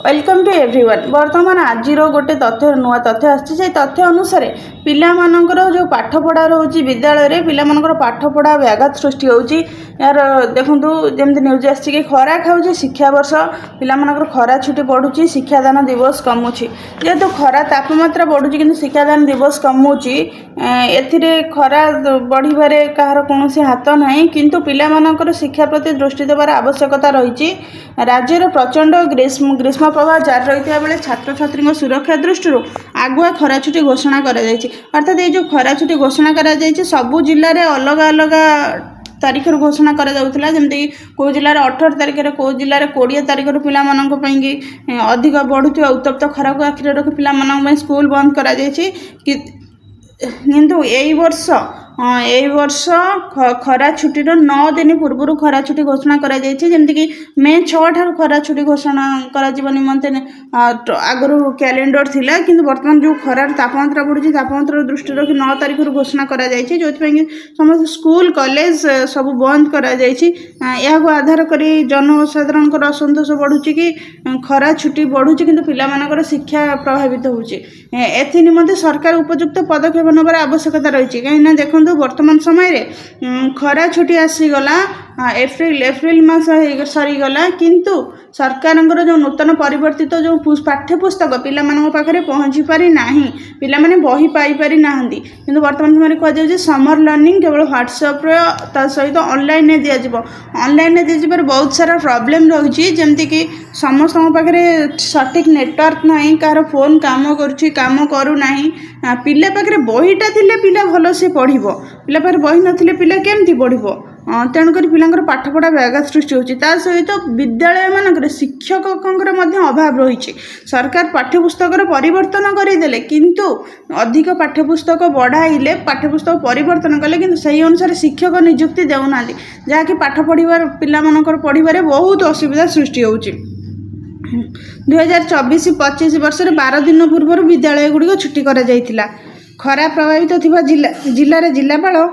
Welcome to everyone. बर्तमान आज गोटे तथ्य नुआ तथ्य आसी तथ्य अनुसार पिलामानंकर जो पाठपढ़ा रोचे विद्यालय पिलामानंकर पाठपढ़ा व्याघात सृष्टि होची। यार देखंतु जेमति न्यूज आसी कि खरा खाऊची शिक्षा वर्ष पिलामानंकर खरा छुट्टी पड़ुची, शिक्षादान दिवस कमुची। जेहेतु खरा तापमात्रा बढ़ुची किंतु शिक्षादान दिवस कमुची, एथिरे खरा बढ़िबारे कहार कोनोसी हाथ नाही, किंतु पिलामानंकर शिक्षा प्रति दृष्टि देवार आवश्यकता रही। राज्यर प्रचंड ग्रीष्म प्रभाव जारी रही बेले छात्र छात्री सुरक्षा दृष्टि आगुआ खरा छुट्टी घोषणा अर्थात ये जो खरा छुट्टी घोषणा सबु जिले में अलग अलग तारीख घोषणा जमती कौ जिले 18 तारीख में कौ जिले में 20 तारीख पाई अधिक बढ़ुवा उत्तप्त खरा को आखिरी रखी पिला स्कूल बंद कर किंतु यही वर्ष खरा छुट्टी 9 दिन पूर्व खरा छुट्टी घोषणा जमती मे 6 ठार खरा छुट्टी घोषणा निमंते आगु कैलेंडर थिला, किंतु वर्तमान जो खरार तापमात्रा बढ़ुची तापमात्रा दृष्टि रखी 9 तारीख घोषणा जो समस्त स्कूल कॉलेज सब बंद कर आधार कर जनसाधारण असंतोष बढ़ुची कि खरा छुट्टी बढ़ुची किंतु पिलामानकर शिक्षा प्रभावित होउची। एथि निमंते सरकार उपयुक्त पदक्षेप नबार आवश्यकता रही। कहीं देखो वर्तमान समय खरा छुट्टी आसीगला एप्रिल मास सरीगला, किंतु सरकार जो नूतन परिवर्तित जो पाठ्यपुस्तक पिला पाखे पहुँची पारि ना, पिला बही पाई पारि ना, किंतु वर्तमान समय कहुच्छे समर लर्निंग केवल व्हाट्सएप सहित ऑनलाइन में दिज्व। ऑनलाइन में दिज्वर बहुत सारा प्रॉब्लम रही, जमती कि समस्त पाखे सठिक नेटवर्क ना, कहार फोन काम करूना, पिला पाखे बहीटा थिले पिला भल से पढ़, पिला पाखे बही नथिले पिला केमती पढ़। तेणुक पिलांकर पाठपढ़ा व्याघात सृष्टि होची। ता सहित विद्यालय मानक शिक्षकों अभाव रही। सरकार पाठ्यपुस्तक परिवर्तन करदेले, किंतु अधिक पाठ्यपुस्तक बढ़ाइले पाठ्यपुस्तक परिवर्तन कले, किंतु सही अनुसार शिक्षक नियुक्ति देउना, जहाँकि पाठ पढ़ार पिलामानकर पढ़ारे बहुत असुविधा सृष्टि होची। 2024-25 वर्ष 12 दिन पूर्व विद्यालय गुड़िक छुट्टी करा जायतिला। खरा प्रभावित थिबा जिल्लार जिल्लापाल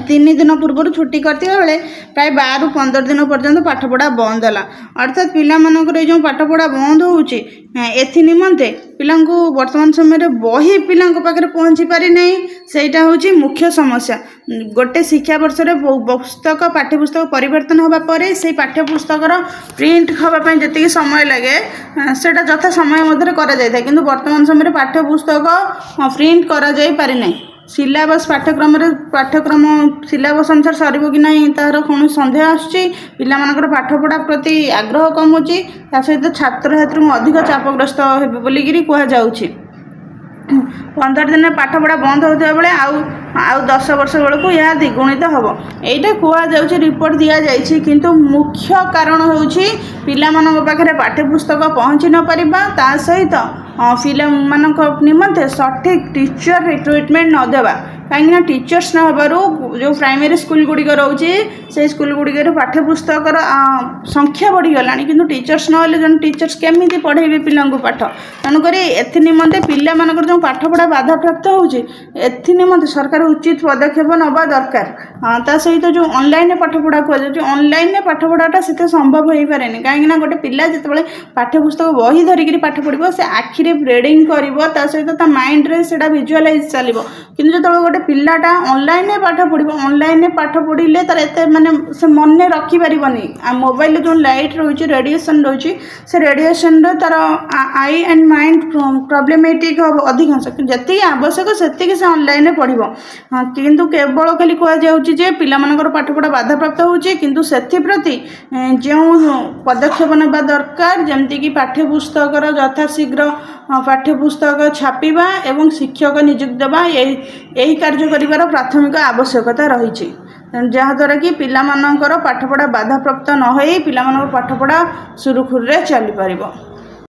3 दिन पूर्व छुट्टी करते बेले प्राय 12-15 दिन पर्यंत पाठपढ़ा बंद है। अर्थात पिलामानकर जो पाठपढ़ा बंद होउची एथि निमंते पिला वर्तमान समय बही पिला पाखे पहुँची पारि नहीं, सेटा होची मुख्य समस्या। गोटे शिक्षा वर्ष पुस्तक पाठ्यपुस्तक परिवर्तन होगा परे से पाठ्यपुस्तक प्रिंट हाँवाई जी समय लगे सेटा यथा समय मध्य करा जाए, किंतु वर्तमान समय पाठ्यपुस्तक प्रिंट करा जाई पारि नहीं। सिलेबस पाठ्यक्रम सिलेबस अनुसार सर कि नहीं तार कौन सन्देह आसुची। पिलामानकर पाठपढ़ा प्रति आग्रह कमुची, ता सहित छात्र छात्री अधिक चापग्रस्त हेबे बोलिकी कहुच्छी। 15 दिन पाठपढ़ा बंद होता बेले आउ 10 वर्ष बेलू यह द्विगुणित हम यहीटा कहुच्छे रिपोर्ट दि जाइए, किंतु मुख्य कारण होउछि पिलामानक पाखरे पाठ्यपुस्तक पहुँची न पारिबा, ता सहित पिलामानक निमंते सठिक टीचर रिक्रुटमेंट न देवा। कहीं टीचर्स न होबारु जो प्राइमरी स्कूल गुड़िक रोचे से स्कूल गुड़िक पाठ्यपुस्तक संख्या बढ़ीगला, किंतु टीचर्स न होले जन टीचर्स केमिति पढ़ेबे पिला पाठ। तेणुक एथि निमंते पिलामानकर जो पाठपढ़ा बाधा प्राप्त होउछि एथि निमंते सरकार उचित पदक्षेप नबा दरकार। ता सहित जो ऑनलाइन पाठपढ़ा कहुच्छे ऑनलाइन पाठपढ़ाटा से संभव हो पारे, कहीं गोटे पिला जिते पाठ्यपुस्तक बही धरिकी पाठ पढ़ो से आखिरे रीडिंग कर सहित माइंड रे सेटा विजुअलाइज चलो, किंतु जो गोटे पिलाटा ऑनलाइन पाठ पढ़ो ऑनलाइन पाठ पढ़ले तार एते माने से मन रखी पारिबनी। मोबाइल जो लाइट रही रेडिएशन रही से रेडिएशन तार आई एंड माइंड प्रॉब्लमेटिक हम अधिकांश जी आवश्यक से से ऑनलाइन पढ़ो, किंतु केवल खाली कहुच्छे पिलामानकर पाठपढ़ा बाधा प्राप्त होउछि, किंतु सेथिप्रति जो पदक्षेप नेबा दरकार जमती कि पाठ्यपुस्तकर यथाशीघ्र पाठ्यपुस्तक छापिबा एवं शिक्षक नियुक्ति देवा यही कार्य करिवार प्राथमिक आवश्यकता रही, जहाँद्वारा कि पिलामानकर पाठपढ़ा बाधा प्राप्त न होई पिलामानकर पाठपढ़ा सुरुखुरु रे चली पारिबो।